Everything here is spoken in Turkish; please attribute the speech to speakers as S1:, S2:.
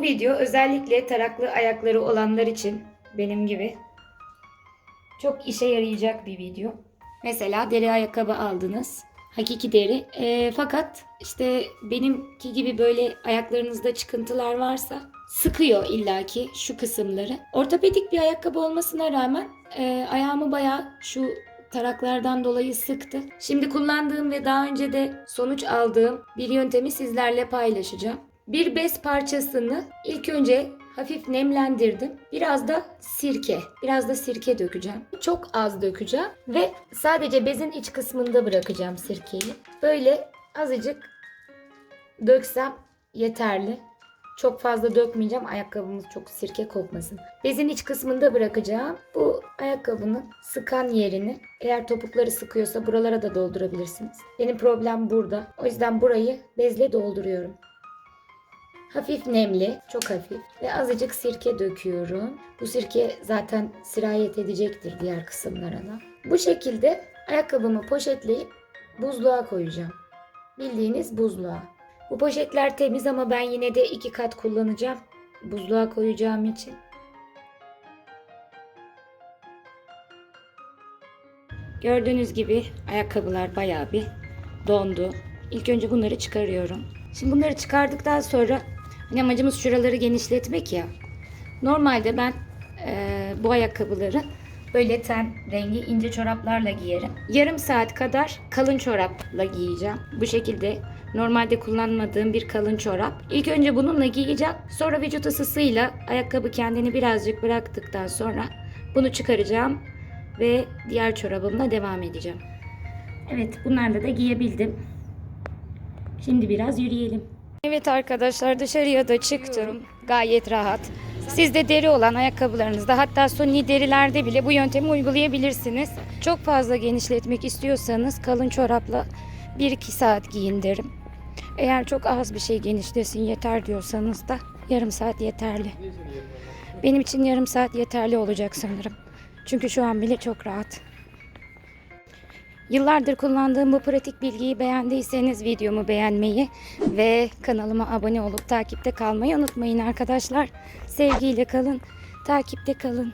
S1: Bu video özellikle taraklı ayakları olanlar için benim gibi çok işe yarayacak bir video. Mesela deri ayakkabı aldınız. Hakiki deri. Fakat işte benimki gibi böyle ayaklarınızda çıkıntılar varsa sıkıyor illaki şu kısımları. Ortopedik bir ayakkabı olmasına rağmen ayağımı bayağı şu taraklardan dolayı sıktı. Şimdi kullandığım ve daha önce de sonuç aldığım bir yöntemi sizlerle paylaşacağım. Bir bez parçasını ilk önce hafif nemlendirdim. Biraz da sirke dökeceğim. Çok az dökeceğim ve sadece bezin iç kısmında bırakacağım sirkeyi. Böyle azıcık döksem yeterli. Çok fazla dökmeyeceğim. Ayakkabımız çok sirke kokmasın. Bezin iç kısmında bırakacağım. Bu ayakkabının sıkan yerini, eğer topukları sıkıyorsa buralara da doldurabilirsiniz. Benim problem burada. O yüzden burayı bezle dolduruyorum. Hafif nemli, çok hafif ve azıcık sirke döküyorum. Bu sirke zaten sirayet edecektir diğer kısımlara da. Bu şekilde ayakkabımı poşetleyip buzluğa koyacağım. Bildiğiniz buzluğa. Bu poşetler temiz ama ben yine de 2 kat kullanacağım. Buzluğa koyacağım için. Gördüğünüz gibi ayakkabılar bayağı bir dondu. İlk önce bunları çıkarıyorum. Şimdi bunları çıkardıktan sonra amacımız şuraları genişletmek ya. Normalde ben bu ayakkabıları böyle ten rengi ince çoraplarla giyerim. Yarım saat kadar kalın çorapla giyeceğim. Bu şekilde normalde kullanmadığım bir kalın çorap. İlk önce bununla giyeceğim. Sonra vücut ısısıyla ayakkabı kendini birazcık bıraktıktan sonra bunu çıkaracağım ve diğer çorabımla devam edeceğim. Evet, bunlarla da giyebildim. Şimdi biraz yürüyelim. Evet arkadaşlar, dışarıya da çıktım. Gayet rahat. Siz de deri olan ayakkabılarınızda, hatta suni derilerde bile bu yöntemi uygulayabilirsiniz. Çok fazla genişletmek istiyorsanız kalın çorapla 1-2 saat giyin derim. Eğer çok az bir şey genişlesin yeter diyorsanız da yarım saat yeterli. Benim için yarım saat yeterli olacak sanırım. Çünkü şu an bile çok rahat. Yıllardır kullandığım bu pratik bilgiyi beğendiyseniz videomu beğenmeyi ve kanalıma abone olup takipte kalmayı unutmayın arkadaşlar. Sevgiyle kalın, takipte kalın.